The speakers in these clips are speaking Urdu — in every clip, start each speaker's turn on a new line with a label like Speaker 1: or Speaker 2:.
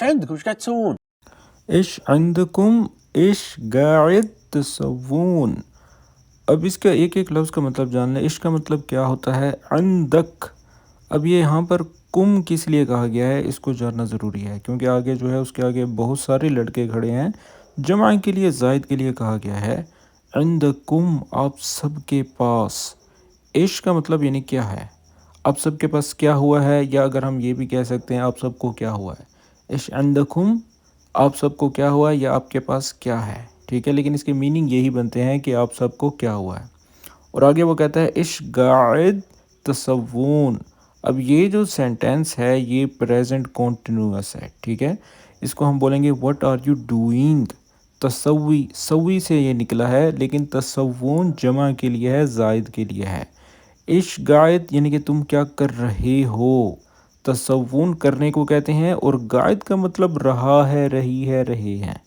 Speaker 1: عندكم ايش قاعد تسوون؟
Speaker 2: ايش عندكم ايش قاعد تسوون. اب اس کا ایک ایک لفظ کا مطلب جان لیں. ايش کا مطلب کیا ہوتا ہے؟ عندك. اب یہ یہاں پر کم کس لیے کہا گیا ہے اس کو جاننا ضروری ہے، کیونکہ آگے جو ہے اس کے آگے بہت سارے لڑکے کھڑے ہیں. جمع کے لیے زائد کے لیے کہا گیا ہے عندکم، آپ سب کے پاس. عیش کا مطلب یعنی کیا ہے، آپ سب کے پاس کیا ہوا ہے، یا اگر ہم یہ بھی کہہ سکتے ہیں آپ سب کو کیا ہوا ہے. عیش عندکم، آپ سب کو کیا ہوا ہے یا آپ کے پاس کیا ہے. ٹھیک ہے، لیکن اس کے میننگ یہی بنتے ہیں کہ آپ سب کو کیا ہوا ہے. اور آگے وہ کہتا ہے عش قاعد تصوون. اب یہ جو سینٹینس ہے یہ پریزنٹ کنٹینیوس ہے. ٹھیک ہے، اس کو ہم بولیں گے وٹ آر یو ڈوئنگ. تصوی، سوی سے یہ نکلا ہے، لیکن تصوون جمع کے لیے ہے، زائد کے لیے ہے. عش قاعد یعنی کہ تم کیا کر رہے ہو. تصوون کرنے کو کہتے ہیں، اور قاعد کا مطلب رہا ہے، رہی ہے، رہے ہیں.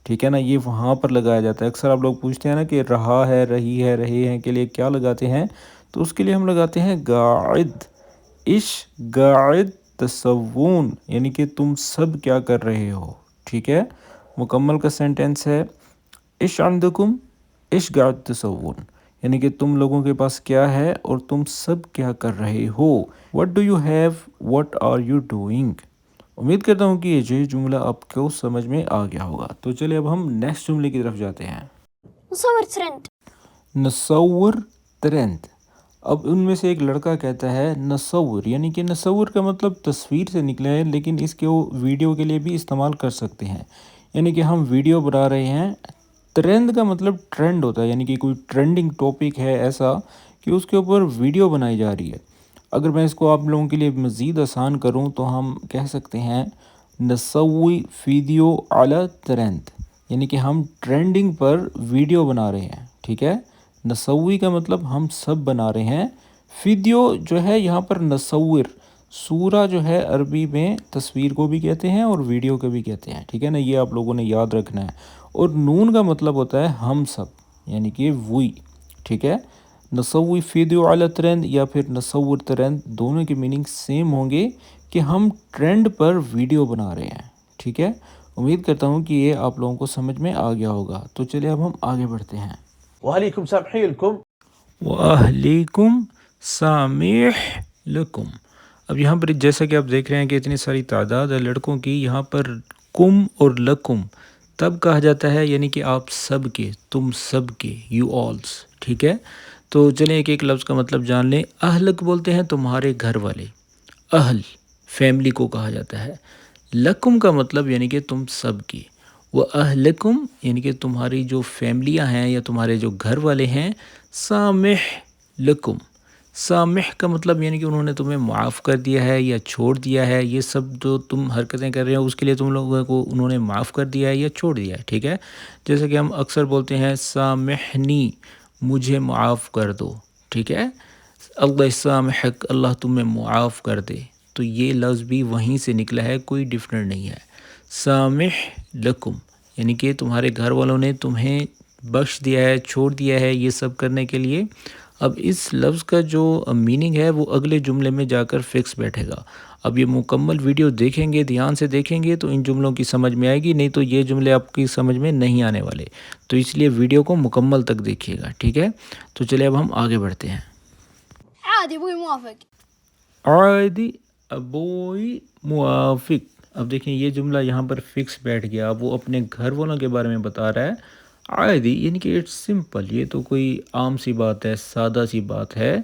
Speaker 2: ٹھیک ہے نا، یہ وہاں پر لگایا جاتا ہے. اکثر آپ لوگ پوچھتے ہیں نا کہ رہا ہے، رہی ہے، رہے ہیں کے لیے کیا لگاتے ہیں، تو اس کے لیے ہم لگاتے ہیں قاعد. عش قاعد تصوون یعنی کہ تم سب کیا کر رہے ہو. ٹھیک ہے، مکمل کا سینٹینس ہے عش عندکم عش قاعد تصوون، یعنی کہ تم لوگوں کے پاس کیا ہے اور تم سب کیا کر رہے ہو. What do you have, what are you doing. امید کرتا ہوں کہ یہ جملہ آپ کو سمجھ میں آ گیا ہوگا. تو چلے اب ہم نیکسٹ جملے کی طرف جاتے ہیں.
Speaker 3: نصور ترند.
Speaker 2: نصور ترند. اب ان میں سے ایک لڑکا کہتا ہے نصور، یعنی کہ نصور کا مطلب تصویر سے نکلا ہے، لیکن اس کو ویڈیو کے لیے بھی استعمال کر سکتے ہیں. یعنی کہ ہم ویڈیو بنا رہے ہیں. ٹرینڈ کا مطلب ٹرینڈ ہوتا ہے، یعنی کہ کوئی ٹرینڈنگ ٹاپک ہے ایسا کہ اس کے اوپر ویڈیو بنائی جا رہی ہے. اگر میں اس کو آپ لوگوں کے لیے مزید آسان کروں تو ہم کہہ سکتے ہیں نسوی ویڈیو علی ٹرینڈ، یعنی کہ ہم ٹرینڈنگ پر ویڈیو بنا رہے ہیں. ٹھیک ہے، نسوی کا مطلب ہم سب بنا رہے ہیں. ویڈیو جو ہے یہاں پر نصور، سورہ جو ہے عربی میں تصویر کو بھی کہتے ہیں اور ویڈیو کو بھی کہتے ہیں. ٹھیک ہے نا، یہ آپ لوگوں نے یاد رکھنا ہے. اور نون کا مطلب ہوتا ہے ہم سب، یعنی کہ وی. ٹھیک ہے، نسوی ویڈیو علی ٹرینڈ یا پھر نصور ٹرینڈ، دونوں کے میننگ سیم ہوں گے کہ ہم ٹرینڈ پر ویڈیو بنا رہے ہیں. ٹھیک ہے، امید کرتا ہوں کہ یہ آپ لوگوں کو سمجھ میں آ گیا ہوگا. تو چلیے اب ہم آگے بڑھتے ہیں.
Speaker 1: واهليكم سامحين لكم.
Speaker 2: وَأَهْلِكُمْ سَامِحْ لَكُمْ. اب یہاں پر جیسا کہ آپ دیکھ رہے ہیں کہ اتنی ساری تعداد ہے لڑکوں کی، یہاں پر کم اور لکم تب کہا جاتا ہے، یعنی کہ آپ سب کے، تم سب کے، یو آلس. ٹھیک ہے، تو چلیں ایک ایک لفظ کا مطلب جان لیں. اہلک بولتے ہیں تمہارے گھر والے، اہل فیملی کو کہا جاتا ہے. لکم کا مطلب یعنی کہ تم سب کی. وہ اہلکم یعنی کہ تمہاری جو فیملیاں ہیں یا تمہارے جو گھر والے ہیں. سامح لکم، سامح کا مطلب یعنی کہ انہوں نے تمہیں معاف کر دیا ہے یا چھوڑ دیا ہے. یہ سب جو تم حرکتیں کر رہے ہو اس کے لیے تم لوگوں کو انہوں نے معاف کر دیا ہے یا چھوڑ دیا ہے. ٹھیک ہے، جیسے کہ ہم اکثر بولتے ہیں سامحنی، مجھے معاف کر دو. ٹھیک ہے، اللہ سامحک، اللہ تمہیں معاف کر دے. تو یہ لفظ بھی وہیں سے نکلا ہے، کوئی ڈفرینٹ نہیں ہے. سامح لکم یعنی کہ تمہارے گھر والوں نے تمہیں بخش دیا ہے، چھوڑ دیا ہے یہ سب کرنے کے لیے. اب اس لفظ کا جو میننگ ہے وہ اگلے جملے میں جا کر فکس بیٹھے گا. اب یہ مکمل ویڈیو دیکھیں گے، دھیان سے دیکھیں گے تو ان جملوں کی سمجھ میں آئے گی، نہیں تو یہ جملے آپ کی سمجھ میں نہیں آنے والے. تو اس لیے ویڈیو کو مکمل تک دیکھیے گا. ٹھیک ہے، تو چلے اب ہم آگے بڑھتے ہیں.
Speaker 3: عادي ابوي موافق.
Speaker 2: عادی ابوئی موافق. اب دیکھیں یہ جملہ یہاں پر فکس بیٹھ گیا. اب وہ اپنے گھر والوں کے بارے میں بتا رہا ہے. عادی یعنی کہ اٹس سمپل، یہ تو کوئی عام سی بات ہے، سادہ سی بات ہے.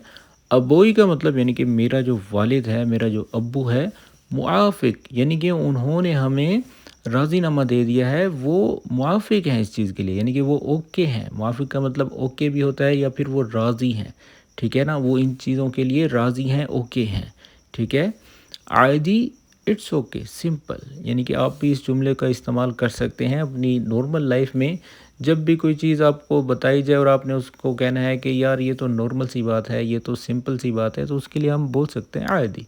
Speaker 2: ابوئی کا مطلب یعنی کہ میرا جو والد ہے، میرا جو ابو ہے. موافق یعنی کہ انہوں نے ہمیں راضی نامہ دے دیا ہے، وہ موافق ہیں اس چیز کے لیے، یعنی کہ وہ اوکے ہیں. موافق کا مطلب اوکے بھی ہوتا ہے یا پھر وہ راضی ہیں. ٹھیک ہے نا، وہ ان چیزوں کے لیے راضی ہیں، اوکے ہیں. ٹھیک ہے، عادی اٹس اوکے سمپل، یعنی کہ آپ بھی اس جملے کا استعمال کر سکتے ہیں اپنی نارمل لائف میں. جب بھی کوئی چیز آپ کو بتائی جائے اور آپ نے اس کو کہنا ہے کہ یار یہ تو نارمل سی بات ہے، یہ تو سمپل سی بات ہے، تو اس کے لیے ہم بول سکتے ہیں عادی.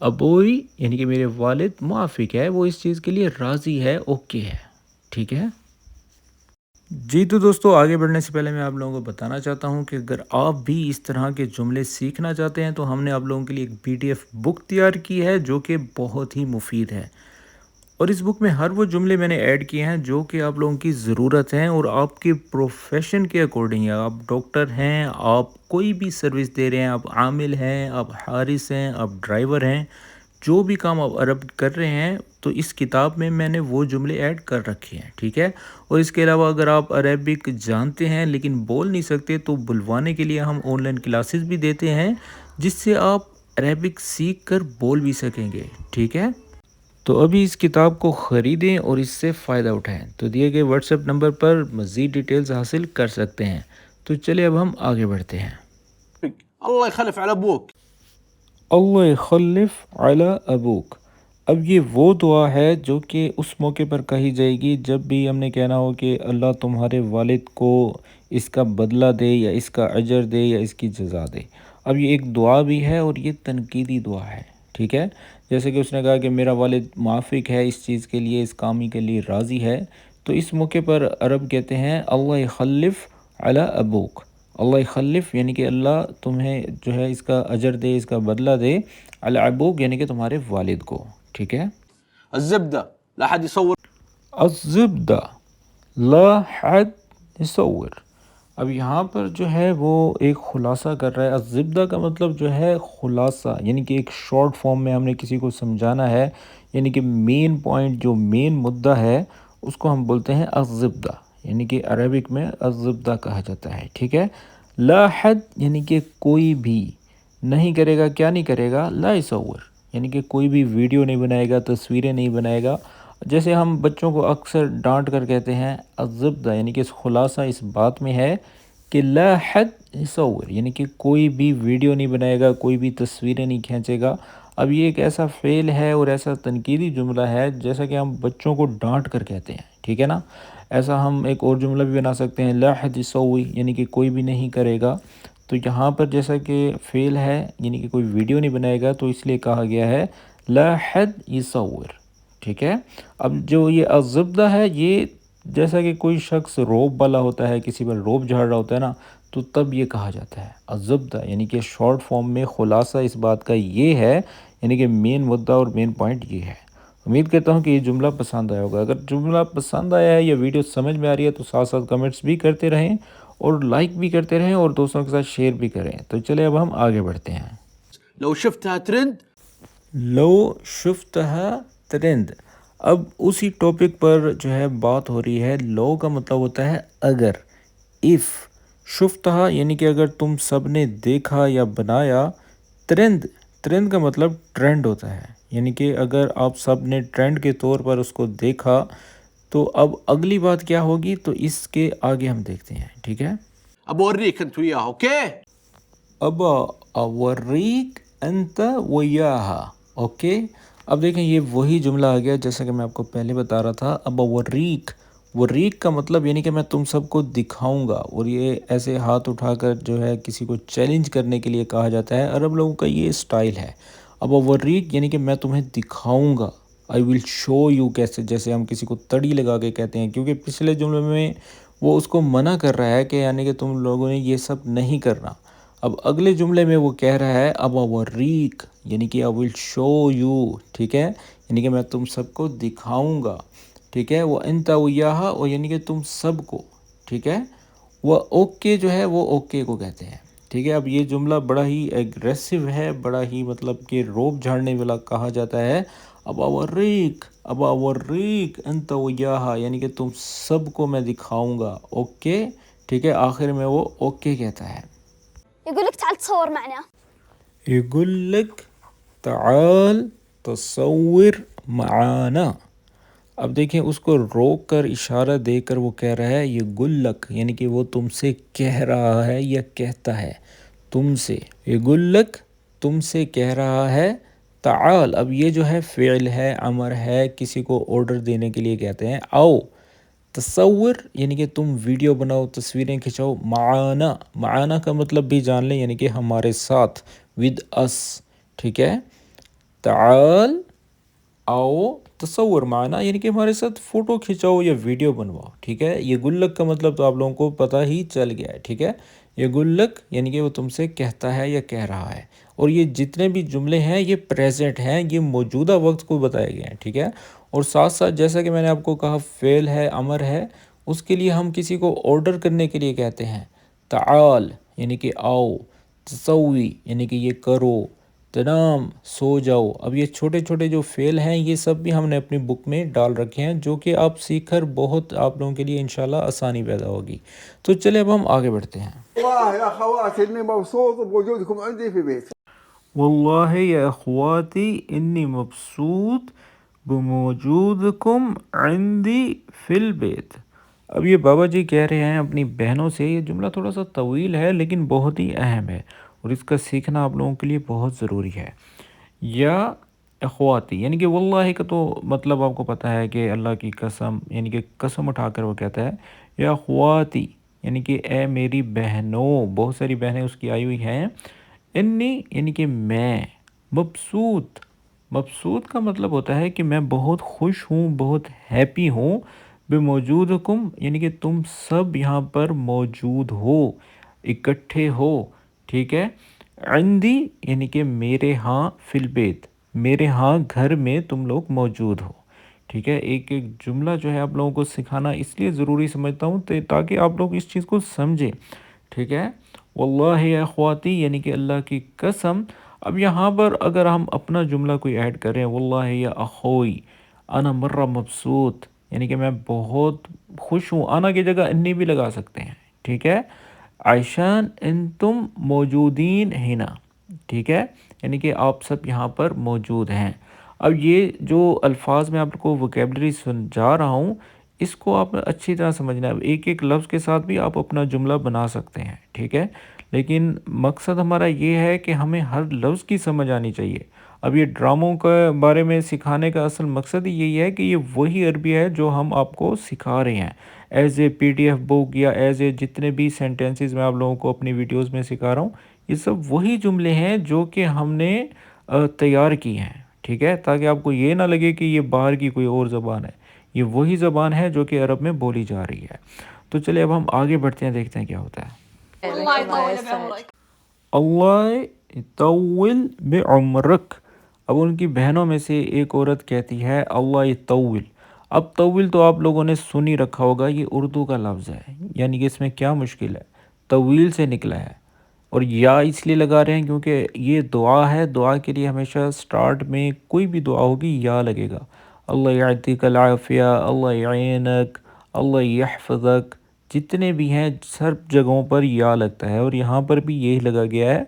Speaker 2: ابوئی یعنی کہ میرے والد موافق ہے، وہ اس چیز کے لیے راضی ہے، اوکے ہے. ٹھیک ہے جی. تو دوستو آگے بڑھنے سے پہلے میں آپ لوگوں کو بتانا چاہتا ہوں کہ اگر آپ بھی اس طرح کے جملے سیکھنا چاہتے ہیں تو ہم نے آپ لوگوں کے لیے ایک PDF بک تیار کی ہے جو کہ بہت ہی مفید ہے. اور اس بک میں ہر وہ جملے میں نے ایڈ کیے ہیں جو کہ آپ لوگوں کی ضرورت ہیں اور آپ کے پروفیشن کے اکارڈنگ ہے. آپ ڈاکٹر ہیں، آپ کوئی بھی سروس دے رہے ہیں، آپ عامل ہیں، آپ حارس ہیں، آپ ڈرائیور ہیں، جو بھی کام آپ عرب کر رہے ہیں تو اس کتاب میں نے وہ جملے ایڈ کر رکھے ہیں. ٹھیک ہے. اور اس کے علاوہ اگر آپ عربک جانتے ہیں لیکن بول نہیں سکتے تو بلوانے کے لیے ہم آن لائن کلاسز بھی دیتے ہیں جس سے آپ عربک سیکھ کر بول بھی سکیں گے. ٹھیک ہے. تو ابھی اس کتاب کو خریدیں اور اس سے فائدہ اٹھائیں. تو دیے گئے واٹس ایپ نمبر پر مزید ڈیٹیلز حاصل کر سکتے ہیں. تو چلے اب ہم آگے بڑھتے ہیں.
Speaker 1: الله يخلف على ابوك.
Speaker 2: اللہ یخلف علی ابوک. اب یہ وہ دعا ہے جو کہ اس موقع پر کہی جائے گی جب بھی ہم نے کہنا ہو کہ اللہ تمہارے والد کو اس کا بدلہ دے یا اس کا اجر دے یا اس کی جزا دے. اب یہ ایک دعا بھی ہے اور یہ تنقیدی دعا ہے. ٹھیک ہے. جیسے کہ اس نے کہا کہ میرا والد موافق ہے اس چیز کے لیے، اس کامی کے لیے راضی ہے، تو اس موقع پر عرب کہتے ہیں اللہ یخلف علی ابوک. اللہ یخلف یعنی کہ اللہ تمہیں جو ہے اس کا اجر دے، اس کا بدلہ دے، علی ابوک یعنی کہ تمہارے والد کو. ٹھیک ہے.
Speaker 1: الزبده لا حد يصور.
Speaker 2: الزبدہ لا حد يصور. اب یہاں پر جو ہے وہ ایک خلاصہ کر رہا ہے. الزبدہ کا مطلب جو ہے خلاصہ، یعنی کہ ایک شارٹ فارم میں ہم نے کسی کو سمجھانا ہے، یعنی کہ مین پوائنٹ جو مین مدعا ہے اس کو ہم بولتے ہیں الزبدہ، یعنی کہ عربک میں الزبدہ کہا جاتا ہے. ٹھیک ہے. لا حد یعنی کہ کوئی بھی نہیں کرے گا. کیا نہیں کرے گا؟ لا يصور یعنی کہ کوئی بھی ویڈیو نہیں بنائے گا، تصویریں نہیں بنائے گا. جیسے ہم بچوں کو اکثر ڈانٹ کر کہتے ہیں الزبدہ یعنی کہ اس خلاصہ اس بات میں ہے کہ لا حد يصور یعنی کہ کوئی بھی ویڈیو نہیں بنائے گا، کوئی بھی تصویریں نہیں کھینچے گا. اب یہ ایک ایسا فعل ہے اور ایسا تنقیدی جملہ ہے جیسا کہ ہم بچوں کو ڈانٹ کر کہتے ہیں. ٹھیک ہے نا. ایسا ہم ایک اور جملہ بھی بنا سکتے ہیں لا حد يصور یعنی کہ کوئی بھی نہیں کرے گا. تو یہاں پر جیسا کہ فعل ہے یعنی کہ کوئی ویڈیو نہیں بنائے گا تو اس لیے کہا گیا ہے لا حد يصور. ٹھیک ہے. اب جو یہ الزبدہ ہے یہ جیسا کہ کوئی شخص روب والا ہوتا ہے، کسی پر روب جھاڑ رہا ہوتا ہے نا، تو تب یہ کہا جاتا ہے الزبدہ یعنی کہ شارٹ فارم میں خلاصہ اس بات کا یہ ہے، یعنی کہ مین مدعا اور مین پوائنٹ یہ ہے. امید کرتا ہوں کہ یہ جملہ پسند آیا ہوگا. اگر جملہ پسند آیا ہے یا ویڈیو سمجھ میں آ رہی ہے تو ساتھ ساتھ کمنٹس بھی کرتے رہیں اور لائک بھی کرتے رہیں اور دوستوں کے ساتھ شیئر بھی کریں. تو چلے اب ہم آگے بڑھتے ہیں.
Speaker 1: لو شفتها ترند.
Speaker 2: لو شفتها ترند. اب اسی ٹاپک پر جو ہے بات ہو رہی ہے. لو کا مطلب ہوتا ہے اگر، if. شفتها یعنی کہ اگر تم سب نے دیکھا یا بنایا. ترند، ترند کا مطلب ٹرینڈ ہوتا ہے، یعنی کہ اگر آپ سب نے ٹرینڈ کے طور پر اس کو دیکھا تو اب اگلی بات کیا ہوگی تو اس کے آگے ہم دیکھتے ہیں. ٹھیک ہے.
Speaker 1: ابى اوريك انت وياها. اوكي.
Speaker 2: ابا اوریک انت ویاہا. اوکے. اب دیکھیں یہ وہی جملہ آ گیا جیسا کہ میں آپ کو پہلے بتا رہا تھا. ابا وریک، وریک کا مطلب یعنی کہ میں تم سب کو دکھاؤں گا، اور یہ ایسے ہاتھ اٹھا کر جو ہے کسی کو چیلنج کرنے کے لیے کہا جاتا ہے. عرب لوگوں کا یہ اسٹائل ہے. ابا وریک یعنی کہ میں تمہیں دکھاؤں گا. آئی ول شو یو، کیسے جیسے ہم کسی کو تڑی لگا کے کہتے ہیں، کیونکہ پچھلے جملے میں وہ اس کو منع کر رہا ہے کہ یعنی کہ تم لوگوں نے یہ سب نہیں کرنا. اب اگلے جملے میں وہ کہہ رہا ہے ابا وریک یعنی کہ آئی ول شو یو. ٹھیک ہے. یعنی کہ میں تم سب کو دکھاؤں گا. ٹھیک ہے. وہ انت ویاہا اور یعنی کہ تم سب کو. ٹھیک ہے. وہ اوکے جو ہے وہ اوکے کو کہتے ہیں. ٹھیک ہے. اب یہ جملہ بڑا ہی ایگریسو ہے، بڑا ہی مطلب کہ روب جھاڑنے والا کہا جاتا ہے. ابا وریک، ابا وریک انت ویاہا یعنی کہ تم سب کو میں دکھاؤں گا. اوکے. ٹھیک ہے. آخر میں وہ اوکے کہتا ہے.
Speaker 3: يقول لك تعال تصور معنا.
Speaker 2: يقول لك تعال تصور معانا. اب دیکھیں اس کو روک کر اشارہ دے کر وہ کہہ رہا ہے یہ گلک یعنی کہ وہ تم سے کہہ رہا ہے یا کہتا ہے تم سے. یہ گلک تم سے کہہ رہا ہے. تعال اب یہ جو ہے فعل ہے، امر ہے، کسی کو آرڈر دینے کے لیے کہتے ہیں. آؤ. تصور یعنی کہ تم ویڈیو بناؤ، تصویریں کھنچاؤ. معانا، معانا کا مطلب بھی جان لیں یعنی کہ ہمارے ساتھ، ود اس. ٹھیک ہے. تعال آؤ، تصور معانا یعنی کہ ہمارے ساتھ فوٹو کھنچاؤ یا ویڈیو بنواؤ. ٹھیک ہے. یہ گلک کا مطلب تو آپ لوگوں کو پتہ ہی چل گیا ہے. ٹھیک ہے. یہ گلک یعنی کہ وہ تم سے کہتا ہے یا کہہ رہا ہے. اور یہ جتنے بھی جملے ہیں یہ پریزنٹ ہیں، یہ موجودہ وقت کو بتائے گئے ہیں. ٹھیک ہے. اور ساتھ ساتھ جیسا کہ میں نے آپ کو کہا فعل ہے، امر ہے، اس کے لیے ہم کسی کو آرڈر کرنے کے لیے کہتے ہیں تعال یعنی کہ آؤ، تسوی یعنی کہ یہ کرو، تنام سو جاؤ۔ اب یہ چھوٹے چھوٹے جو فعل ہیں یہ سب بھی ہم نے اپنی بک میں ڈال رکھے ہیں، جو کہ آپ سیکھ کر بہت آپ لوگوں کے لیے انشاءاللہ آسانی پیدا ہوگی۔ تو چلے اب ہم آگے بڑھتے ہیں۔
Speaker 4: والله يا اخواتي اني مبسوط بوجودكم عندي في بيتي.
Speaker 2: واللہ یا اخواتی انی مبسوط بموجودکم عندی فی البیت۔ اب یہ بابا جی کہہ رہے ہیں اپنی بہنوں سے، یہ جملہ تھوڑا سا طویل ہے لیکن بہت ہی اہم ہے اور اس کا سیکھنا آپ لوگوں کے لیے بہت ضروری ہے۔ یا اخواتی یعنی کہ واللہ کا تو مطلب آپ کو پتہ ہے کہ اللہ کی قسم، یعنی کہ قسم اٹھا کر وہ کہتا ہے یا اخواتی یعنی کہ اے میری بہنوں، بہت ساری بہنیں اس کی آئی ہوئی ہیں۔ انی یعنی کہ میں، مبسوط، مبسوط کا مطلب ہوتا ہے کہ میں بہت خوش ہوں، بہت ہیپی ہوں، بموجودکم یعنی کہ تم سب یہاں پر موجود ہو، اکٹھے ہو، ٹھیک ہے۔ عندی یعنی کہ میرے ہاں، فی البیت میرے ہاں گھر میں تم لوگ موجود ہو، ٹھیک ہے۔ ایک ایک جملہ جو ہے آپ لوگوں کو سکھانا اس لیے ضروری سمجھتا ہوں تاکہ آپ لوگ اس چیز کو سمجھیں، ٹھیک ہے۔ واللہ یا اخواتی یعنی کہ اللہ کی قسم۔ اب یہاں پر اگر ہم اپنا جملہ کوئی ایڈ کریں، واللہ یا اخوئی انا مرہ مبسوط یعنی کہ میں بہت خوش ہوں، انا کی جگہ انی بھی لگا سکتے ہیں، ٹھیک ہے۔ عائشان انتم موجودین ہنا، ٹھیک ہے، یعنی کہ آپ سب یہاں پر موجود ہیں۔ اب یہ جو الفاظ میں آپ کو وکیبلری سمجھا رہا ہوں اس کو آپ اچھی طرح سمجھنا ہے، ایک ایک لفظ کے ساتھ بھی آپ اپنا جملہ بنا سکتے ہیں، ٹھیک ہے۔ لیکن مقصد ہمارا یہ ہے کہ ہمیں ہر لفظ کی سمجھ آنی چاہیے۔ اب یہ ڈراموں کے بارے میں سکھانے کا اصل مقصد ہی یہی ہے کہ یہ وہی عربی ہے جو ہم آپ کو سکھا رہے ہیں ایز اے PDF بک یا ایز اے جتنے بھی سینٹینسز میں آپ لوگوں کو اپنی ویڈیوز میں سکھا رہا ہوں، یہ سب وہی جملے ہیں جو کہ ہم نے تیار کی ہیں، ٹھیک ہے، تاکہ آپ کو یہ نہ لگے کہ یہ باہر کی کوئی اور زبان ہے، یہ وہی زبان ہے جو کہ عرب میں بولی جا رہی ہے۔ تو چلے اب ہم آگے بڑھتے ہیں، دیکھتے ہیں کیا ہوتا ہے۔
Speaker 3: الله يطول بعمرك.
Speaker 2: اللہ یطول بعمرک۔ اب ان کی بہنوں میں سے ایک عورت کہتی ہے اللہ یطول۔ اب طول تو آپ لوگوں نے سنی رکھا ہوگا، یہ اردو کا لفظ ہے، یعنی کہ اس میں کیا مشکل ہے، طویل سے نکلا ہے، اور یا اس لیے لگا رہے ہیں کیونکہ یہ دعا ہے، دعا کے لیے ہمیشہ سٹارٹ میں کوئی بھی دعا ہوگی یا لگے گا۔ اللہ یعطیک العافیہ، اللہ یعینک، اللہ یحفظک، جتنے بھی ہیں سب جگہوں پر یا لگتا ہے، اور یہاں پر بھی یہی لگا گیا ہے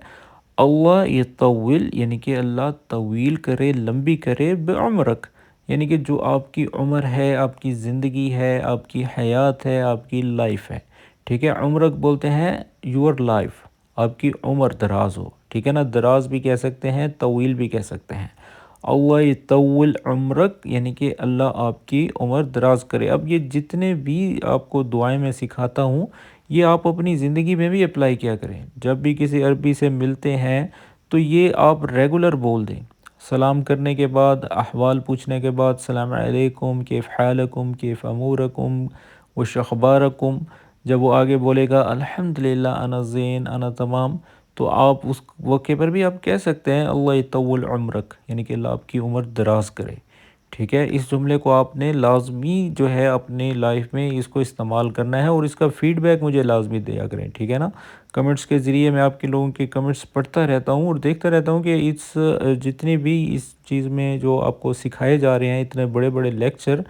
Speaker 2: اللہ یطول یعنی کہ اللہ طویل کرے، لمبی کرے، بعمرک یعنی کہ جو آپ کی عمر ہے، آپ کی زندگی ہے، آپ کی حیات ہے، آپ کی لائف ہے، ٹھیک ہے۔ عمرک بولتے ہیں یور لائف، آپ کی عمر دراز ہو، ٹھیک ہے نا، دراز بھی کہہ سکتے ہیں، طویل بھی کہہ سکتے ہیں۔ اللہ یطول عمرک یعنی کہ اللہ آپ کی عمر دراز کرے۔ اب یہ جتنے بھی آپ کو دعائیں میں سکھاتا ہوں یہ آپ اپنی زندگی میں بھی اپلائی کیا کریں۔ جب بھی کسی عربی سے ملتے ہیں تو یہ آپ ریگولر بول دیں، سلام کرنے کے بعد، احوال پوچھنے کے بعد، السلام علیکم، کیف حالکم، کیف امورکم وش اخبارکم، جب وہ آگے بولے گا الحمدللہ انا زین، انا تمام، تو آپ اس موقع پر بھی آپ کہہ سکتے ہیں اللہ یطول عمرک یعنی کہ اللہ آپ کی عمر دراز کرے، ٹھیک ہے۔ اس جملے کو آپ نے لازمی جو ہے اپنی لائف میں اس کو استعمال کرنا ہے، اور اس کا فیڈ بیک مجھے لازمی دیا کریں، ٹھیک ہے نا۔ کمنٹس کے ذریعے میں آپ کے لوگوں کے کمنٹس پڑھتا رہتا ہوں اور دیکھتا رہتا ہوں کہ اس جتنی بھی اس چیز میں جو آپ کو سکھائے جا رہے ہیں اتنے بڑے بڑے لیکچر،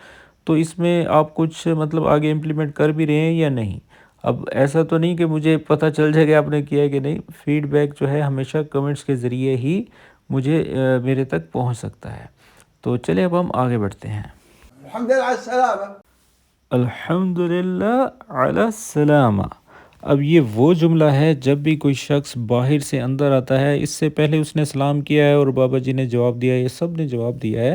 Speaker 2: تو اس میں آپ کچھ مطلب آگے امپلیمنٹ کر بھی رہے ہیں یا نہیں۔ اب ایسا تو نہیں کہ مجھے پتہ چل جائے کہ آپ نے کیا ہے کہ نہیں، فیڈ بیک جو ہے ہمیشہ کمنٹس کے ذریعے ہی مجھے میرے تک پہنچ سکتا ہے۔ تو چلے اب ہم آگے بڑھتے ہیں۔
Speaker 4: الحمد لله على السلامة.
Speaker 2: الحمدللہ علی السلامہ۔ اب یہ وہ جملہ ہے جب بھی کوئی شخص باہر سے اندر آتا ہے، اس سے پہلے اس نے سلام کیا ہے اور بابا جی نے جواب دیا ہے، یہ سب نے جواب دیا ہے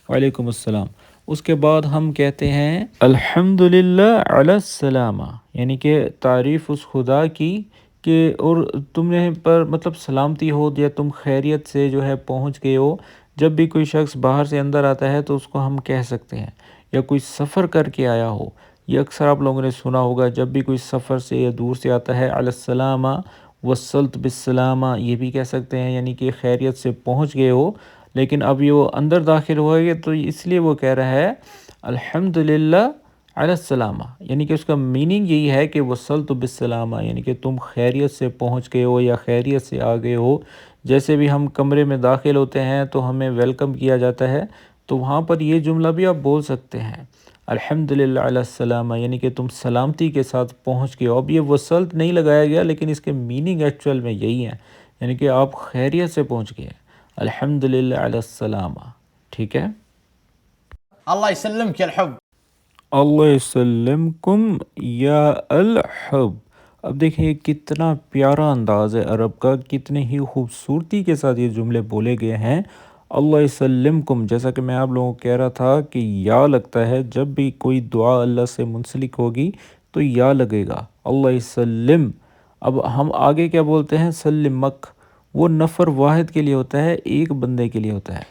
Speaker 2: وعلیکم السلام، اس کے بعد ہم کہتے ہیں الحمدللہ علی السلامہ، یعنی کہ تعریف اس خدا کی کہ اور تم نے پر مطلب سلامتی ہو یا تم خیریت سے جو ہے پہنچ گئے ہو۔ جب بھی کوئی شخص باہر سے اندر آتا ہے تو اس کو ہم کہہ سکتے ہیں، یا کوئی سفر کر کے آیا ہو، یہ اکثر آپ لوگوں نے سنا ہوگا، جب بھی کوئی سفر سے یا دور سے آتا ہے علی السلامہ وصلت بالسلامہ، یہ بھی کہہ سکتے ہیں، یعنی کہ خیریت سے پہنچ گئے ہو، لیکن اب یہ وہ اندر داخل ہوا ہے تو اس لیے وہ کہہ رہا ہے الحمدللہ علی السلامہ، یعنی کہ اس کا میننگ یہی ہے کہ وصلت بالسلامہ، یعنی کہ تم خیریت سے پہنچ گئے ہو یا خیریت سے آ گئے ہو۔ جیسے بھی ہم کمرے میں داخل ہوتے ہیں تو ہمیں ویلکم کیا جاتا ہے، تو وہاں پر یہ جملہ بھی آپ بول سکتے ہیں الحمدللہ علی السلامہ، یعنی کہ تم سلامتی کے ساتھ پہنچ گئے ہو۔ اب یہ وصلت نہیں لگایا گیا لیکن اس کے میننگ ایکچوئل میں یہی ہے، یعنی کہ آپ خیریت سے پہنچ گئے، الحمدللہ علی السلامہ، ٹھیک ہے۔
Speaker 1: الله يسلمك يا الحب.
Speaker 2: اللہ یسلمکم یا الحب۔ اب دیکھیں یہ کتنا پیارا انداز ہے عرب کا، کتنے ہی خوبصورتی کے ساتھ یہ جملے بولے گئے ہیں۔ اللہ یسلمکم، جیسا کہ میں آپ لوگوں کو کہہ رہا تھا کہ یا لگتا ہے جب بھی کوئی دعا اللہ سے منسلک ہوگی تو یا لگے گا، اللہ یسلم۔ اب ہم آگے کیا بولتے ہیں سلمک، وہ نفر واحد کے لیے ہوتا ہے، ایک بندے کے لیے ہوتا ہے۔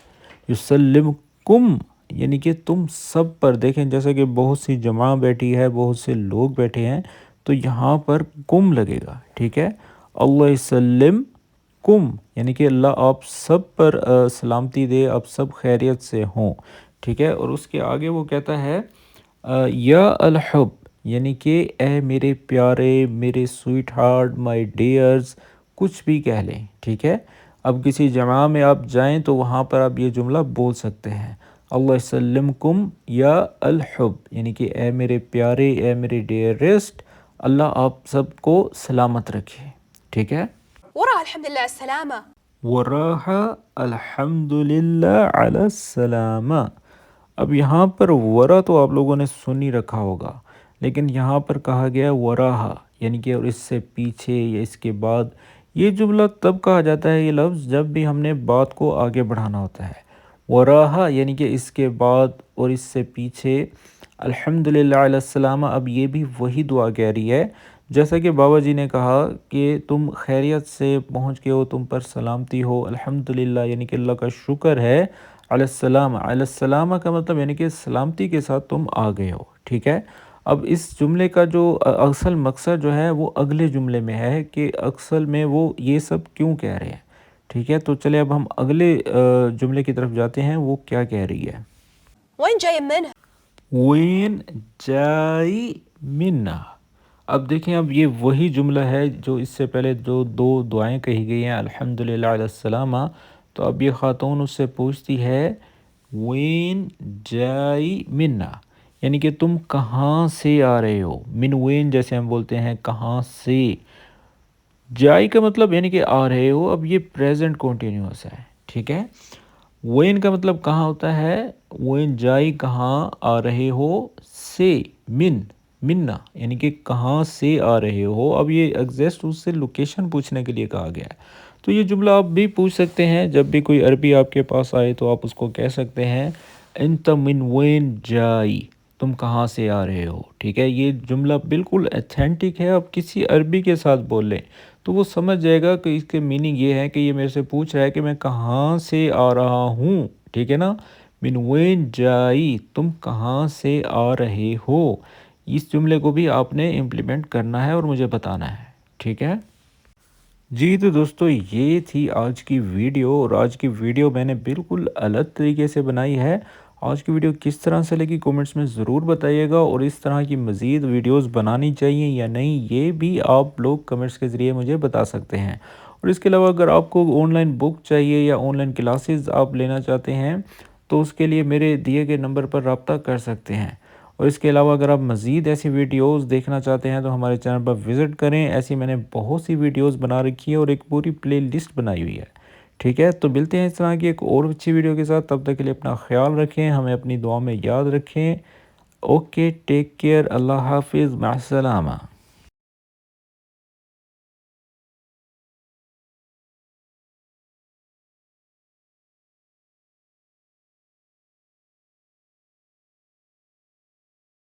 Speaker 2: یسلمکم یعنی کہ تم سب پر، دیکھیں جیسا کہ بہت سی جماع بیٹھی ہے، بہت سے لوگ بیٹھے ہیں، تو یہاں پر کم لگے گا، ٹھیک ہے۔ اللہ یسلم کم یعنی کہ اللہ آپ سب پر سلامتی دے، آپ سب خیریت سے ہوں، ٹھیک ہے۔ اور اس کے آگے وہ کہتا ہے یا الحب، یعنی کہ اے میرے پیارے، میرے سویٹ ہارٹ، مائی ڈیئرز، کچھ بھی کہہ لیں، ٹھیک ہے۔ اب کسی جماع میں آپ جائیں تو وہاں پر آپ یہ جملہ بول سکتے ہیں اللہ یسلمکم یا الحب، یعنی کہ اے میرے پیارے، اے میرے ڈیئرسٹ، اللہ آپ سب کو سلامت رکھے، ٹھیک ہے۔
Speaker 3: وراها الحمد لله على السلامة.
Speaker 2: وراہا الحمدللہ علی السلامہ۔ اب یہاں پر ورا تو آپ لوگوں نے سن ہی رکھا ہوگا، لیکن یہاں پر کہا گیا وراہا، یعنی کہ اور اس سے پیچھے یا اس کے بعد۔ یہ جملہ تب کہا جاتا ہے یہ لفظ جب بھی ہم نے بات کو آگے بڑھانا ہوتا ہے۔ وراہا یعنی کہ اس کے بعد اور اس سے پیچھے، الحمدللہ علی السلامہ۔ اب یہ بھی وہی دعا کہہ رہی ہے جیسا کہ بابا جی نے کہا کہ تم خیریت سے پہنچ گئے ہو، تم پر سلامتی ہو، الحمدللہ یعنی کہ اللہ کا شکر ہے، علی السلام، علی السلامہ کا مطلب یعنی کہ سلامتی کے ساتھ تم آ گئے ہو، ٹھیک ہے۔ اب اس جملے کا جو اصل مقصد جو ہے وہ اگلے جملے میں ہے کہ اصل میں وہ یہ سب کیوں کہہ رہے ہیں، ٹھیک ہے۔ تو چلے اب ہم اگلے جملے کی طرف جاتے ہیں، وہ کیا کہہ رہی ہے۔
Speaker 3: وين جاي منها؟
Speaker 2: وین جائی منا۔ اب دیکھیں اب یہ وہی جملہ ہے جو اس سے پہلے جو دو دعائیں کہی گئی ہیں الحمدللہ علی السلامہ، تو اب یہ خاتون اس سے پوچھتی ہے وین جائی منا، یعنی کہ تم کہاں سے آ رہے ہو۔ من وین جیسے ہم بولتے ہیں کہاں سے، جائی کا مطلب یعنی کہ آ رہے ہو، اب یہ پریزنٹ کنٹینیوس ہے، ٹھیک ہے۔ وین کا مطلب کہاں ہوتا ہے، وین جائی کہاں آ رہے ہو، سے منا یعنی کہ کہاں سے آ رہے ہو۔ اب یہ ایگزیکٹ اس سے لوکیشن پوچھنے کے لیے کہا گیا ہے، تو یہ جملہ آپ بھی پوچھ سکتے ہیں جب بھی کوئی عربی آپ کے پاس آئے تو آپ اس کو کہہ سکتے ہیں انت من وین جائی، تم کہاں سے آ رہے ہو، ٹھیک ہے۔ یہ جملہ بالکل ایتھینٹک ہے، آپ کسی عربی کے ساتھ بول لیں تو وہ سمجھ جائے گا کہ اس کے میننگ یہ ہے کہ یہ میرے سے پوچھ رہا ہے کہ میں کہاں سے آ رہا ہوں، ٹھیک ہے نا۔ من وین جائی، تم کہاں سے آ رہے ہو، اس جملے کو بھی آپ نے امپلیمنٹ کرنا ہے اور مجھے بتانا ہے، ٹھیک ہے جی۔ تو دوستو یہ تھی آج کی ویڈیو، اور آج کی ویڈیو میں نے بالکل الگ طریقے سے بنائی ہے۔ آج کی ویڈیو کس طرح سے لگی کومنٹس میں ضرور بتائیے گا، اور اس طرح کی مزید ویڈیوز بنانی چاہیے یا نہیں یہ بھی آپ لوگ کمنٹس کے ذریعے مجھے بتا سکتے ہیں۔ اور اس کے علاوہ اگر آپ کو آن لائن بک چاہیے یا آن لائن کلاسز آپ لینا چاہتے ہیں تو اس کے لیے میرے دیے گئے نمبر پر رابطہ کر سکتے ہیں۔ اور اس کے علاوہ اگر آپ مزید ایسی ویڈیوز دیکھنا چاہتے ہیں تو ہمارے چینل پر وزٹ کریں، ایسی میں نے بہت سی ویڈیوز بنا رکھی ہے اور ایک پوری پلے لسٹ بنائی ہوئی ہے، ٹھیک ہے۔ تو ملتے ہیں اس طرح کی ایک اور اچھی ویڈیو کے ساتھ، تب تک کے لیے اپنا خیال رکھیں، ہمیں اپنی دعا میں یاد رکھیں۔ اوکے، ٹیک کیئر، اللہ حافظ، مع السلامہ۔